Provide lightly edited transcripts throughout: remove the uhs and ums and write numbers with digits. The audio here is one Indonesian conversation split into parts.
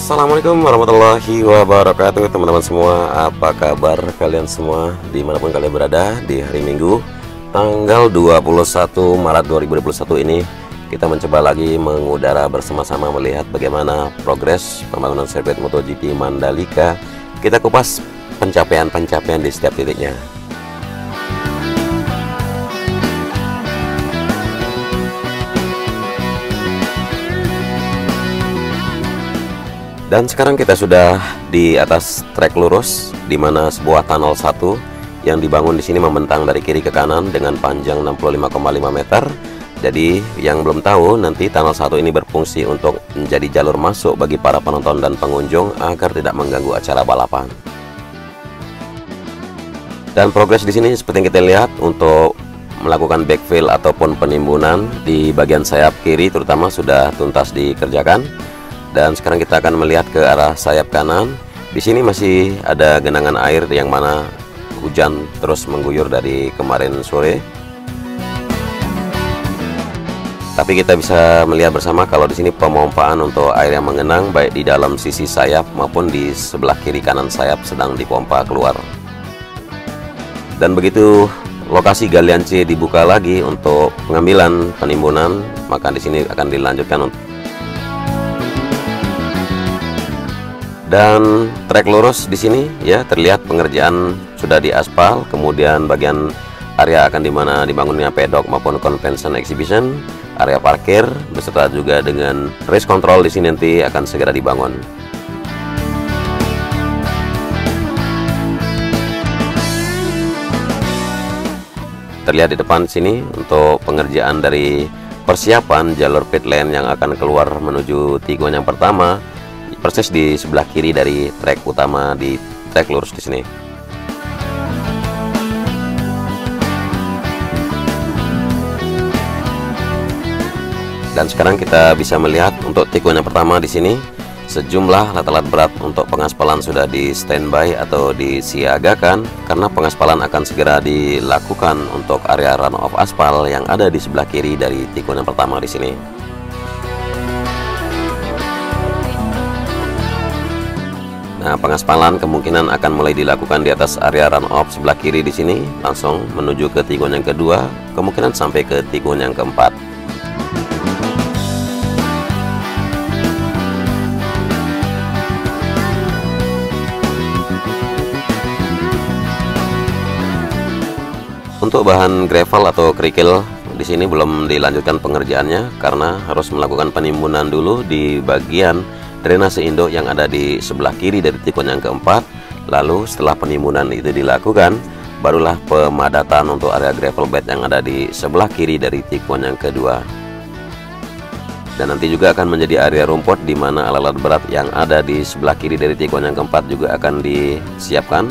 Assalamualaikum warahmatullahi wabarakatuh, teman-teman semua. Apa kabar kalian semua dimanapun kalian berada? Di hari Minggu tanggal 21 Maret 2021 ini kita mencoba lagi mengudara bersama-sama melihat bagaimana progres pembangunan sirkuit MotoGP Mandalika. Kita kupas pencapaian-pencapaian di setiap titiknya. Dan sekarang kita sudah di atas trek lurus, di mana sebuah tunnel 1 yang dibangun di sini membentang dari kiri ke kanan dengan panjang 65,5 meter. Jadi yang belum tahu, nanti tunnel 1 ini berfungsi untuk menjadi jalur masuk bagi para penonton dan pengunjung agar tidak mengganggu acara balapan. Dan progres di sini seperti yang kita lihat untuk melakukan backfill ataupun penimbunan di bagian sayap kiri terutama sudah tuntas dikerjakan. Dan sekarang kita akan melihat ke arah sayap kanan. Di sini masih ada genangan air yang mana hujan terus mengguyur dari kemarin sore. Tapi kita bisa melihat bersama kalau di sini pemompaan untuk air yang mengenang baik di dalam sisi sayap maupun di sebelah kiri kanan sayap sedang dipompa keluar. Dan begitu lokasi galian C dibuka lagi untuk pengambilan penimbunan, maka di sini akan dilanjutkan untuk dan trek lurus di sini ya terlihat pengerjaan sudah diaspal, kemudian bagian area akan dimana dibangunnya pedok maupun convention exhibition, area parkir beserta juga dengan race control di sini nanti akan segera dibangun. Terlihat di depan sini untuk pengerjaan dari persiapan jalur pit lane yang akan keluar menuju tikungan yang pertama. Persis di sebelah kiri dari trek utama di trek lurus di sini. Dan sekarang kita bisa melihat untuk tikungan yang pertama di sini sejumlah alat-alat berat untuk pengaspalan sudah di standby atau disiagakan karena pengaspalan akan segera dilakukan untuk area run off aspal yang ada di sebelah kiri dari tikungan yang pertama di sini. Nah, pengaspalan kemungkinan akan mulai dilakukan di atas area run-off sebelah kiri di sini, langsung menuju ke tikungan yang kedua, kemungkinan sampai ke tikungan yang keempat. Untuk bahan gravel atau kerikil di sini belum dilanjutkan pengerjaannya karena harus melakukan penimbunan dulu di bagian drainase induk yang ada di sebelah kiri dari tikungan yang keempat. Lalu setelah penimbunan itu dilakukan, barulah pemadatan untuk area gravel bed yang ada di sebelah kiri dari tikungan yang kedua. Dan nanti juga akan menjadi area rumput di mana alat-alat berat yang ada di sebelah kiri dari tikungan yang keempat juga akan disiapkan.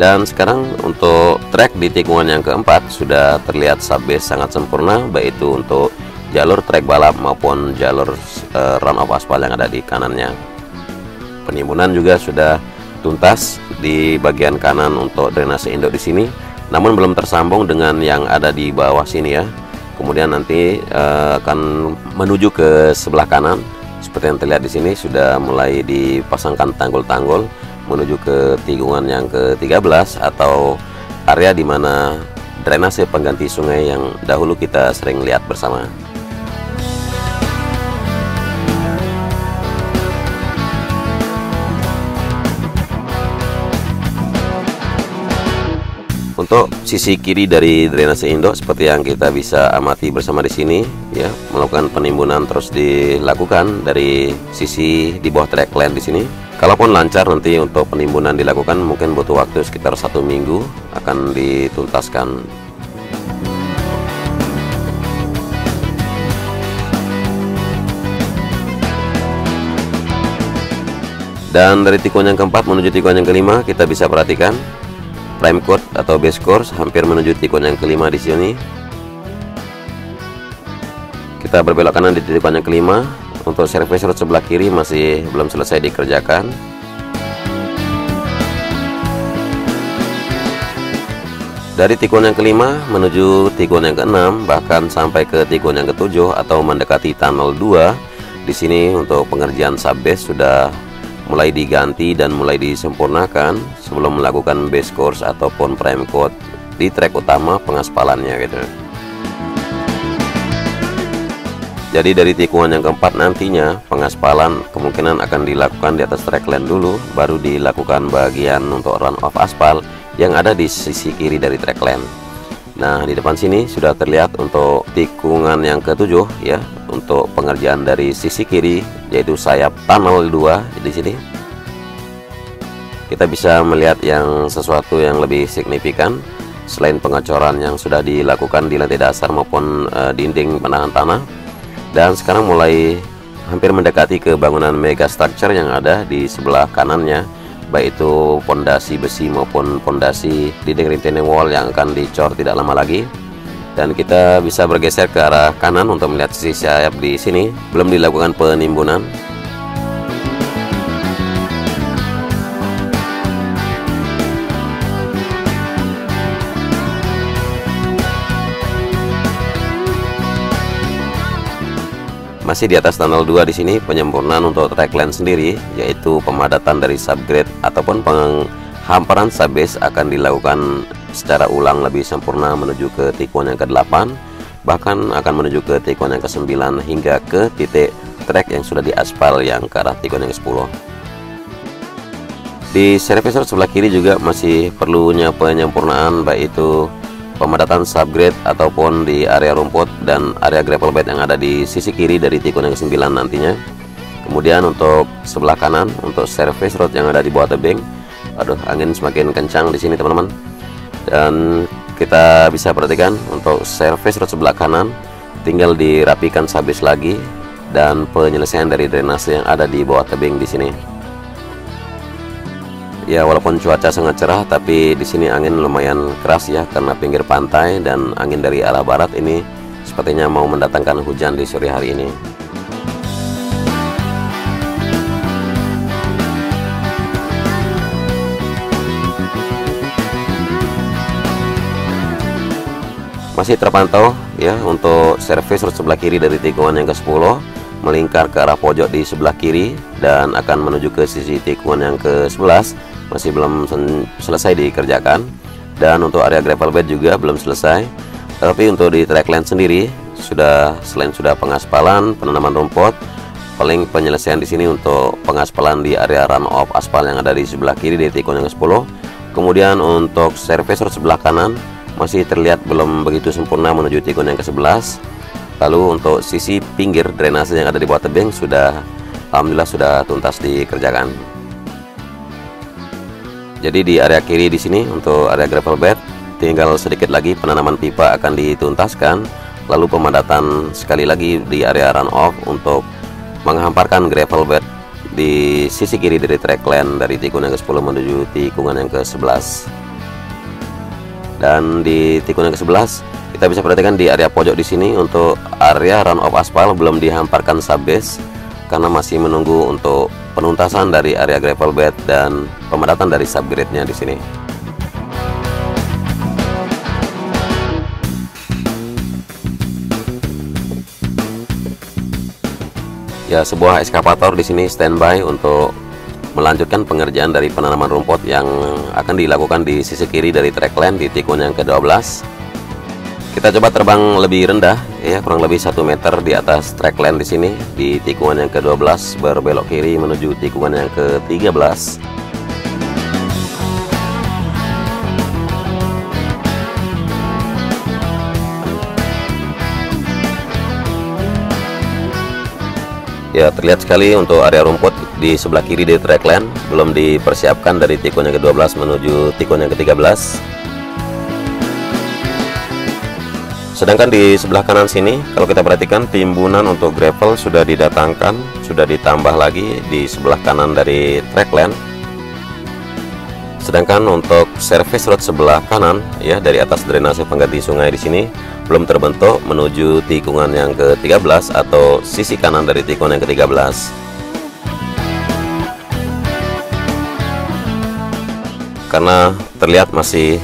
Dan sekarang untuk trek di tikungan yang keempat sudah terlihat subbase sangat sempurna, baik itu untuk jalur trek balap maupun jalur run off aspal yang ada di kanannya. Penimbunan juga sudah tuntas di bagian kanan untuk drainase induk di sini, namun belum tersambung dengan yang ada di bawah sini ya. Kemudian nanti akan menuju ke sebelah kanan. Seperti yang terlihat di sini sudah mulai dipasangkan tanggul-tanggul menuju ke tikungan yang ke-13 atau area di mana drainase pengganti sungai yang dahulu kita sering lihat bersama. Untuk sisi kiri dari drainase induk seperti yang kita bisa amati bersama di sini ya, melakukan penimbunan terus dilakukan dari sisi di bawah track lane di sini. Kalaupun lancar nanti untuk penimbunan dilakukan mungkin butuh waktu sekitar 1 minggu akan dituntaskan. Dan dari tikungan yang keempat menuju tikungan yang kelima kita bisa perhatikan prime course atau base course hampir menuju tikungan yang kelima di sini. Kita berbelok kanan di tikungan yang kelima. Untuk service road sebelah kiri masih belum selesai dikerjakan. Dari tikungan yang kelima menuju tikungan yang keenam bahkan sampai ke tikungan yang ketujuh atau mendekati tunnel 2 Di sini untuk pengerjaan subbase sudah mulai diganti dan mulai disempurnakan sebelum melakukan base course ataupun prime coat di trek utama pengaspalannya gitu. Jadi dari tikungan yang keempat nantinya pengaspalan kemungkinan akan dilakukan di atas track lane dulu, baru dilakukan bagian untuk run off aspal yang ada di sisi kiri dari track lane. Nah, di depan sini sudah terlihat untuk tikungan yang ketujuh ya, untuk pengerjaan dari sisi kiri yaitu sayap tunnel 2 di sini. Kita bisa melihat yang sesuatu yang lebih signifikan selain pengecoran yang sudah dilakukan di lantai dasar maupun dinding penahan tanah. Dan sekarang mulai hampir mendekati ke bangunan mega structure yang ada di sebelah kanannya, baik itu pondasi besi maupun pondasi dinding retaining wall yang akan dicor tidak lama lagi. Dan kita bisa bergeser ke arah kanan untuk melihat sisi sayap di sini belum dilakukan penimbunan. Masih di atas tunnel 2 di sini penyempurnaan untuk track lane sendiri, yaitu pemadatan dari subgrade ataupun penghamparan subbase akan dilakukan secara ulang lebih sempurna menuju ke tikungan yang ke-8, bahkan akan menuju ke tikungan yang ke-9 hingga ke titik track yang sudah diaspal yang ke arah tikungan yang ke-10. Di service road sebelah kiri juga masih perlunya penyempurnaan, baik itu pemadatan subgrade ataupun di area rumput dan area gravel bed yang ada di sisi kiri dari tikungan yang ke-9 nantinya. Kemudian untuk sebelah kanan untuk service road yang ada di bawah tebing, aduh angin semakin kencang di sini teman-teman. Dan kita bisa perhatikan untuk service road sebelah kanan tinggal dirapikan subbase lagi dan penyelesaian dari drainase yang ada di bawah tebing di sini. Ya, walaupun cuaca sangat cerah, tapi di sini angin lumayan keras ya karena pinggir pantai dan angin dari arah barat ini sepertinya mau mendatangkan hujan di sore hari ini. Masih terpantau ya untuk service road sebelah kiri dari tikungan yang ke-10 melingkar ke arah pojok di sebelah kiri dan akan menuju ke sisi tikungan yang ke-11. Masih belum selesai dikerjakan, dan untuk area gravel bed juga belum selesai. Tapi untuk di track lane sendiri selain sudah pengaspalan, penanaman rumput, paling penyelesaian di sini untuk pengaspalan di area run off aspal yang ada di sebelah kiri di tikungan yang ke-10. Kemudian untuk service road sebelah kanan masih terlihat belum begitu sempurna menuju tikungan yang ke-11. Lalu untuk sisi pinggir drainase yang ada di bawah tebing alhamdulillah sudah tuntas dikerjakan. Jadi di area kiri di sini untuk area gravel bed tinggal sedikit lagi penanaman pipa akan dituntaskan, lalu pemadatan sekali lagi di area run off untuk menghamparkan gravel bed di sisi kiri dari track lane dari tikungan yang ke-10 menuju tikungan yang ke-11. Dan di tikungan yang ke-11 kita bisa perhatikan di area pojok di sini untuk area run off aspal belum dihamparkan subbase karena masih menunggu untuk penuntasan dari area gravel bed dan pemadatan dari subgrade-nya di sini. Ya, sebuah eskavator di sini standby untuk melanjutkan pengerjaan dari penanaman rumput yang akan dilakukan di sisi kiri dari track lane di tikungan yang ke-12. Kita coba terbang lebih rendah ya, kurang lebih 1 meter di atas track lane di sini di tikungan yang ke-12 berbelok kiri menuju tikungan yang ke-13. Ya, terlihat sekali untuk area rumput di sebelah kiri di track lane belum dipersiapkan dari tikungan yang ke-12 menuju tikungan yang ke-13. Sedangkan di sebelah kanan sini kalau kita perhatikan timbunan untuk gravel sudah didatangkan, sudah ditambah lagi di sebelah kanan dari track lane. Sedangkan untuk service road sebelah kanan ya dari atas drainase pengganti sungai di sini belum terbentuk menuju tikungan yang ke-13 atau sisi kanan dari tikungan yang ke-13. Karena terlihat masih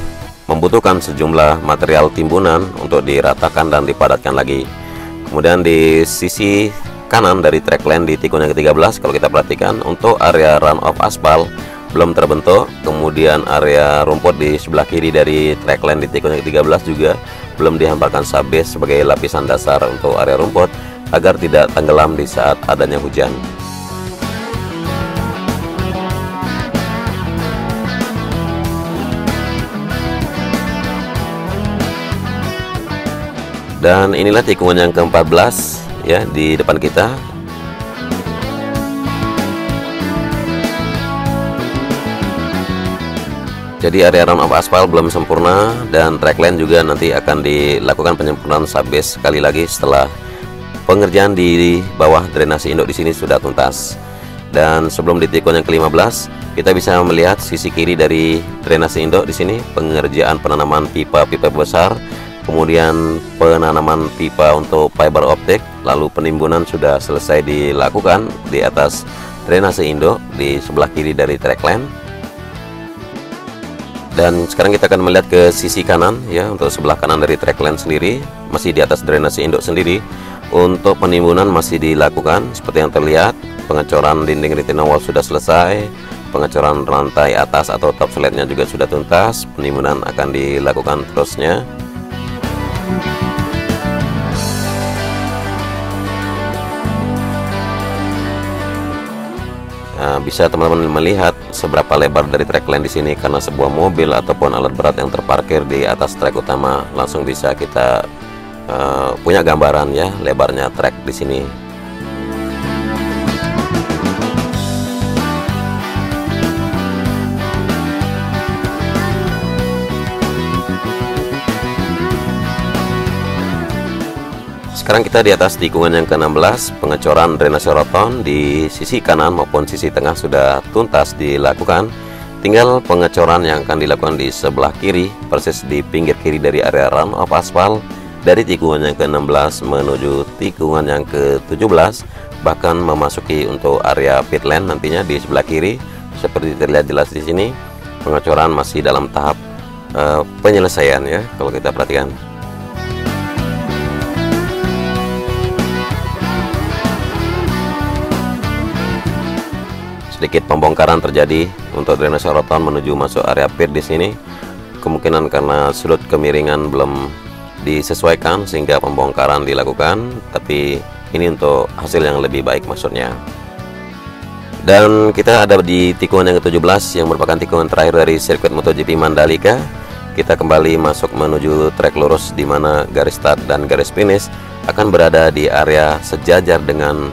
membutuhkan sejumlah material timbunan untuk diratakan dan dipadatkan lagi. Kemudian di sisi kanan dari track line di tikungan yang ke-13, kalau kita perhatikan untuk area run off aspal belum terbentuk, kemudian area rumput di sebelah kiri dari track line di tikungan yang ke-13 juga belum dihamparkan subbase sebagai lapisan dasar untuk area rumput agar tidak tenggelam di saat adanya hujan. Dan inilah tikungan yang ke-14 ya di depan kita. Jadi area run off aspal belum sempurna dan track line juga nanti akan dilakukan penyempurnaan subbase sekali lagi setelah pengerjaan di bawah drainase induk di sini sudah tuntas. Dan sebelum di tikungan yang ke-15 kita bisa melihat sisi kiri dari drainase induk di sini pengerjaan penanaman pipa-pipa besar, kemudian penanaman pipa untuk fiber optik, lalu penimbunan sudah selesai dilakukan di atas drainase induk di sebelah kiri dari track line. Dan sekarang kita akan melihat ke sisi kanan ya, untuk sebelah kanan dari track line sendiri masih di atas drainase induk sendiri. Untuk penimbunan masih dilakukan seperti yang terlihat, pengecoran dinding retention wall sudah selesai, pengecoran rantai atas atau top slate-nya juga sudah tuntas, penimbunan akan dilakukan terusnya. Nah, bisa teman-teman melihat seberapa lebar dari track line di sini, karena sebuah mobil ataupun alat berat yang terparkir di atas track utama langsung bisa kita punya gambaran ya lebarnya track di sini. Sekarang kita di atas tikungan yang ke-16, pengecoran drainase roton di sisi kanan maupun sisi tengah sudah tuntas dilakukan. Tinggal pengecoran yang akan dilakukan di sebelah kiri, persis di pinggir kiri dari area run off aspal dari tikungan yang ke-16 menuju tikungan yang ke-17, bahkan memasuki untuk area pit lane nantinya di sebelah kiri. Seperti terlihat jelas di sini, pengecoran masih dalam tahap penyelesaian ya kalau kita perhatikan. Sedikit pembongkaran terjadi untuk drainase roton menuju masuk area pit di sini. Kemungkinan karena sudut kemiringan belum disesuaikan sehingga pembongkaran dilakukan, tapi ini untuk hasil yang lebih baik maksudnya. Dan kita ada di tikungan yang ke-17 yang merupakan tikungan terakhir dari sirkuit MotoGP Mandalika. Kita kembali masuk menuju trek lurus di mana garis start dan garis finish akan berada di area sejajar dengan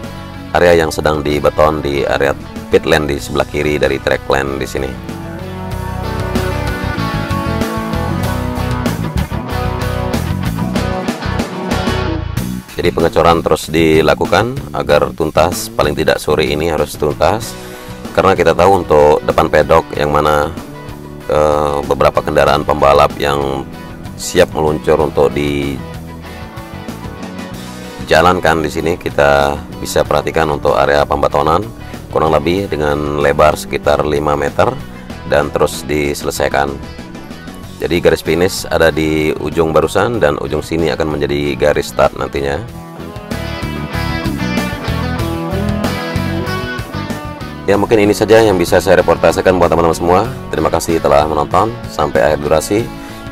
area yang sedang dibeton di area pit lane di sebelah kiri dari track lane di sini. Jadi pengecoran terus dilakukan agar tuntas, paling tidak sore ini harus tuntas, karena kita tahu untuk depan pedok yang mana beberapa kendaraan pembalap yang siap meluncur untuk dijalankan di sini, kita bisa perhatikan untuk area pembetonan kurang lebih dengan lebar sekitar 5 meter dan terus diselesaikan. Jadi garis finish ada di ujung barusan dan ujung sini akan menjadi garis start nantinya. Ya, mungkin ini saja yang bisa saya reportasekan buat teman-teman semua. Terima kasih telah menonton sampai akhir durasi.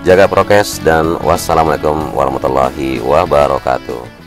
Jaga prokes dan wassalamualaikum warahmatullahi wabarakatuh.